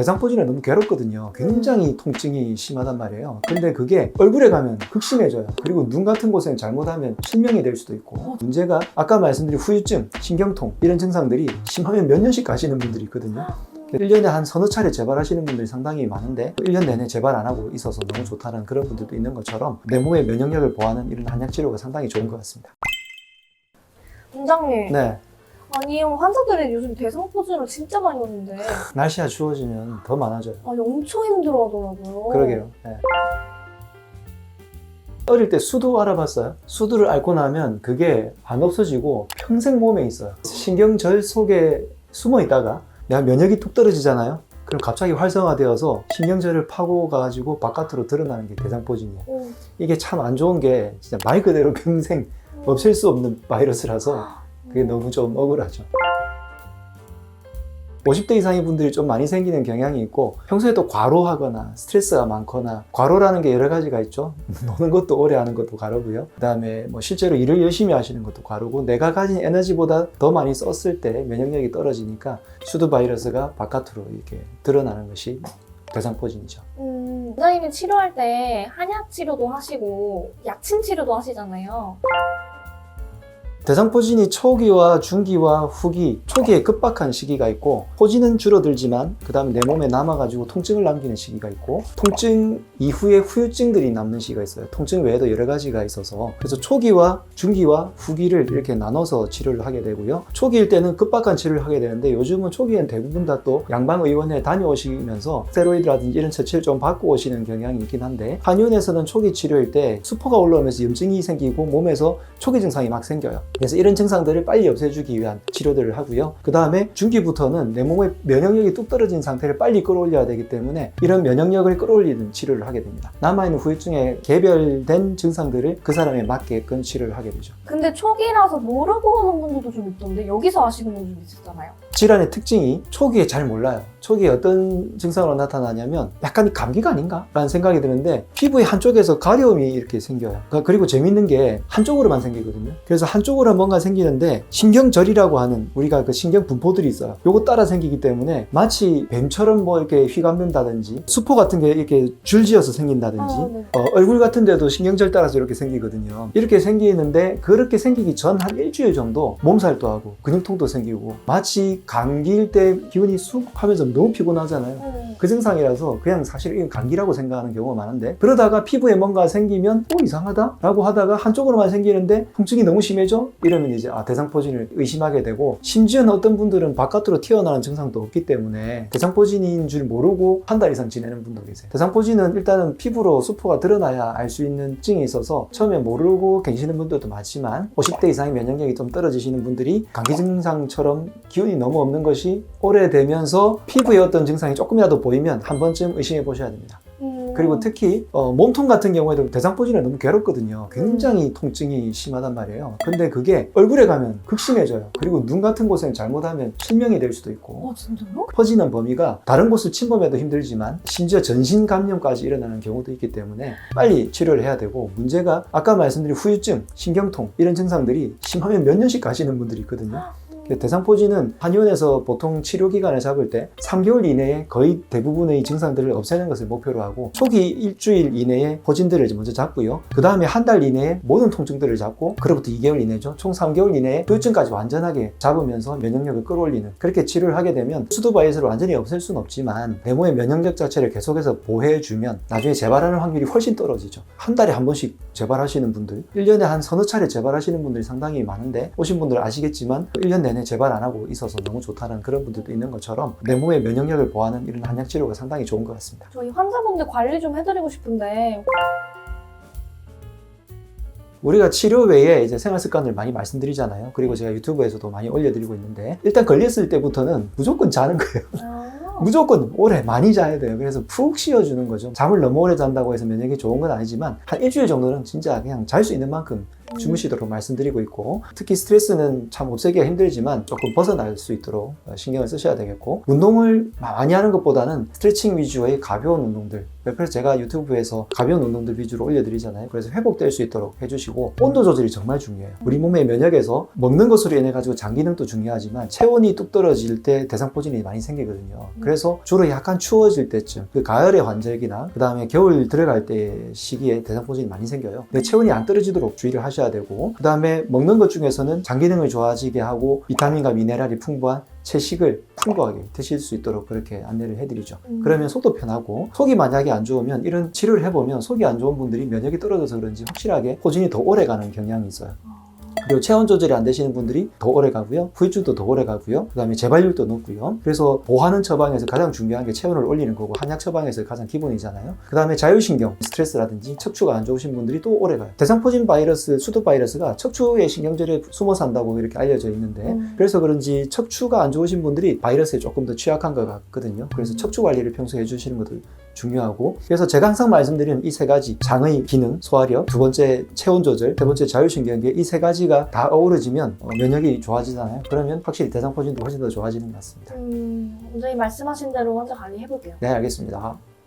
대상포진이 너무 괴롭거든요. 굉장히 통증이 심하단 말이에요. 근데 그게 얼굴에 가면 극심해져요. 그리고 눈 같은 곳에는 잘못하면 실명이 될 수도 있고, 문제가 아까 말씀드린 후유증, 신경통 이런 증상들이 심하면 몇 년씩 가시는 분들이 있거든요. 1년에 한 서너 차례 재발하시는 분들이 상당히 많은데 1년 내내 재발 안 하고 있어서 너무 좋다는 그런 분들도 있는 것처럼 내 몸의 면역력을 보호하는 이런 한약 치료가 상당히 좋은 것 같습니다. 원장님. 네, 아니요, 환자들이 요즘 대상포진을 진짜 많이 오는데 날씨가 추워지면 더 많아져요. 아니 엄청 힘들어 하더라고요. 그러게요. 네. 어릴 때 수두 알아봤어요? 수두를 앓고 나면 그게 안 없어지고 평생 몸에 있어요. 신경절 속에 숨어 있다가 내가 면역이 뚝 떨어지잖아요. 그럼 갑자기 활성화되어서 신경절을 파고 가지고 바깥으로 드러나는 게 대상포진이에요. 이게 참 안 좋은 게 진짜 말 그대로 평생 없앨 수 없는 바이러스라서 그게 너무 좀 억울하죠. 50대 이상의 분들이 좀 많이 생기는 경향이 있고, 평소에 또 과로하거나 스트레스가 많거나, 과로라는 게 여러 가지가 있죠. 노는 것도 오래 하는 것도 과로고요. 그 다음에 뭐 실제로 일을 열심히 하시는 것도 과로고, 내가 가진 에너지보다 더 많이 썼을 때 면역력이 떨어지니까 수두 바이러스가 바깥으로 이렇게 드러나는 것이 대상포진이죠. 원장님이 치료할 때 한약 치료도 하시고 약침 치료도 하시잖아요. 대상포진이 초기와 중기와 후기, 초기에 급박한 시기가 있고, 포진은 줄어들지만 그 다음에 내 몸에 남아가지고 통증을 남기는 시기가 있고, 통증 이후에 후유증들이 남는 시기가 있어요. 통증 외에도 여러 가지가 있어서, 그래서 초기와 중기와 후기를 이렇게 나눠서 치료를 하게 되고요. 초기일 때는 급박한 치료를 하게 되는데, 요즘은 초기엔 대부분 다 또 양방의원에 다녀오시면서 스테로이드라든지 이런 처치를 좀 받고 오시는 경향이 있긴 한데, 한의원에서는 초기 치료일 때 수포가 올라오면서 염증이 생기고 몸에서 초기 증상이 막 생겨요. 그래서 이런 증상들을 빨리 없애주기 위한 치료들을 하고요. 그 다음에 중기부터는 내 몸의 면역력이 뚝 떨어진 상태를 빨리 끌어올려야 되기 때문에 이런 면역력을 끌어올리는 치료를 하게 됩니다. 남아있는 후유증에 개별된 증상들을 그 사람에 맞게끔 치료를 하게 되죠. 근데 초기라서 모르고 오는 분들도 좀 있던데 여기서 아시는 분들 좀 있었잖아요. 질환의 특징이 초기에 잘 몰라요. 초기에 어떤 증상으로 나타나냐면 약간 감기가 아닌가? 라는 생각이 드는데, 피부의 한쪽에서 가려움이 이렇게 생겨요. 그리고 재밌는 게 한쪽으로만 생기거든요. 그래서 한쪽으로 뭔가 생기는데 신경절이라고 하는 우리가 그 신경 분포들이 있어요. 요거 따라 생기기 때문에 마치 뱀처럼 뭐 이렇게 휘감는다든지 수포 같은 게 이렇게 줄지어서 생긴다든지 네. 얼굴 같은 데도 신경절 따라서 이렇게 생기거든요. 이렇게 생기는데 그렇게 생기기 전 한 일주일 정도 몸살도 하고 근육통도 생기고 마치 감기일 때 기운이 쑥 하면서 너무 피곤하잖아요. 그 증상이라서 그냥 사실 이건 감기라고 생각하는 경우가 많은데, 그러다가 피부에 뭔가 생기면 이상하다? 라고 하다가 한쪽으로만 생기는데 통증이 너무 심해져? 이러면 이제 대상포진을 의심하게 되고, 심지어는 어떤 분들은 바깥으로 튀어나오는 증상도 없기 때문에 대상포진인 줄 모르고 한 달 이상 지내는 분도 계세요. 대상포진은 일단은 피부로 수포가 드러나야 알 수 있는 증이 있어서 처음에 모르고 계시는 분들도 많지만, 50대 이상의 면역력이 좀 떨어지시는 분들이 감기 증상처럼 기운이 너무 없는 것이 오래되면서 피부에 어떤 증상이 조금이라도 보이면 한 번쯤 의심해 보셔야 됩니다. 그리고 특히 몸통 같은 경우에도 대상포진이 너무 괴롭거든요. 굉장히 통증이 심하단 말이에요. 근데 그게 얼굴에 가면 극심해져요. 그리고 눈 같은 곳에는 잘못하면 실명이 될 수도 있고, 진짜요? 퍼지는 범위가 다른 곳을 침범해도 힘들지만 심지어 전신 감염까지 일어나는 경우도 있기 때문에 빨리 치료를 해야 되고, 문제가 아까 말씀드린 후유증, 신경통 이런 증상들이 심하면 몇 년씩 가시는 분들이 있거든요. 대상포진은 한의원에서 보통 치료 기간을 잡을 때 3개월 이내에 거의 대부분의 증상들을 없애는 것을 목표로 하고, 초기 일주일 이내에 포진들을 먼저 잡고요. 그 다음에 한 달 이내에 모든 통증들을 잡고, 그로부터 2개월 이내죠. 총 3개월 이내에 후유증까지 완전하게 잡으면서 면역력을 끌어올리는, 그렇게 치료를 하게 되면 수두 바이러스를 완전히 없앨 수는 없지만 내 몸의 면역력 자체를 계속해서 보호해주면 나중에 재발하는 확률이 훨씬 떨어지죠. 한 달에 한 번씩 재발하시는 분들, 1년에 한 서너 차례 재발하시는 분들이 상당히 많은데, 오신 분들 아시겠지만 1년 내내 재발 안 하고 있어서 너무 좋다는 그런 분들도 있는 것처럼 내 몸의 면역력을 보호하는 이런 한약 치료가 상당히 좋은 것 같습니다. 저희 환자분들 관리 좀 해드리고 싶은데. 우리가 치료 외에 이제 생활 습관을 많이 말씀드리잖아요. 그리고 제가 유튜브에서도 많이 올려드리고 있는데, 일단 걸렸을 때부터는 무조건 자는 거예요. 무조건 오래 많이 자야 돼요. 그래서 푹 쉬어주는 거죠. 잠을 너무 오래 잔다고 해서 면역이 좋은 건 아니지만 한 일주일 정도는 진짜 그냥 잘 수 있는 만큼 주무시도록 말씀드리고 있고, 특히 스트레스는 참 없애기가 힘들지만 조금 벗어날 수 있도록 신경을 쓰셔야 되겠고, 운동을 많이 하는 것보다는 스트레칭 위주의 가벼운 운동들, 그래서 제가 유튜브에서 가벼운 운동들 위주로 올려드리잖아요. 그래서 회복될 수 있도록 해주시고, 온도 조절이 정말 중요해요. 우리 몸의 면역에서 먹는 것으로 인해 가지고 장 기능도 중요하지만 체온이 뚝 떨어질 때 대상포진이 많이 생기거든요. 그래서 주로 약간 추워질 때쯤, 그 가을의 환절기나 그 다음에 겨울 들어갈 때 시기에 대상포진이 많이 생겨요. 근데 체온이 안 떨어지도록 주의를 하셔야 되고, 그 다음에 먹는 것 중에서는 장 기능을 좋아지게 하고 비타민과 미네랄이 풍부한 채식을 풍부하게 드실 수 있도록 그렇게 안내를 해드리죠. 그러면 속도 편하고, 속이 만약에 안 좋으면 이런 치료를 해보면 속이 안 좋은 분들이 면역이 떨어져서 그런지 확실하게 포진이 더 오래 가는 경향이 있어요. 그리고 체온 조절이 안 되시는 분들이 더 오래 가고요. 후유증도 더 오래 가고요. 그 다음에 재발률도 높고요. 그래서 보하는 처방에서 가장 중요한 게 체온을 올리는 거고, 한약 처방에서 가장 기본이잖아요. 그 다음에 자율신경, 스트레스라든지 척추가 안 좋으신 분들이 또 오래 가요. 대상포진 바이러스, 수두 바이러스가 척추의 신경절에 숨어 산다고 이렇게 알려져 있는데, 그래서 그런지 척추가 안 좋으신 분들이 바이러스에 조금 더 취약한 것 같거든요. 그래서 척추 관리를 평소에 해주시는 것도 중요하고, 그래서 제가 항상 말씀드리는 이 세 가지, 장의 기능, 소화력, 두 번째 체온 조절, 세 번째 자율신경계, 이 세 가지가 다 어우러지면 면역이 좋아지잖아요. 그러면 확실히 대상포진도 훨씬 더 좋아지는 것 같습니다. 원장님 말씀하신 대로 먼저 관리해볼게요. 네, 알겠습니다.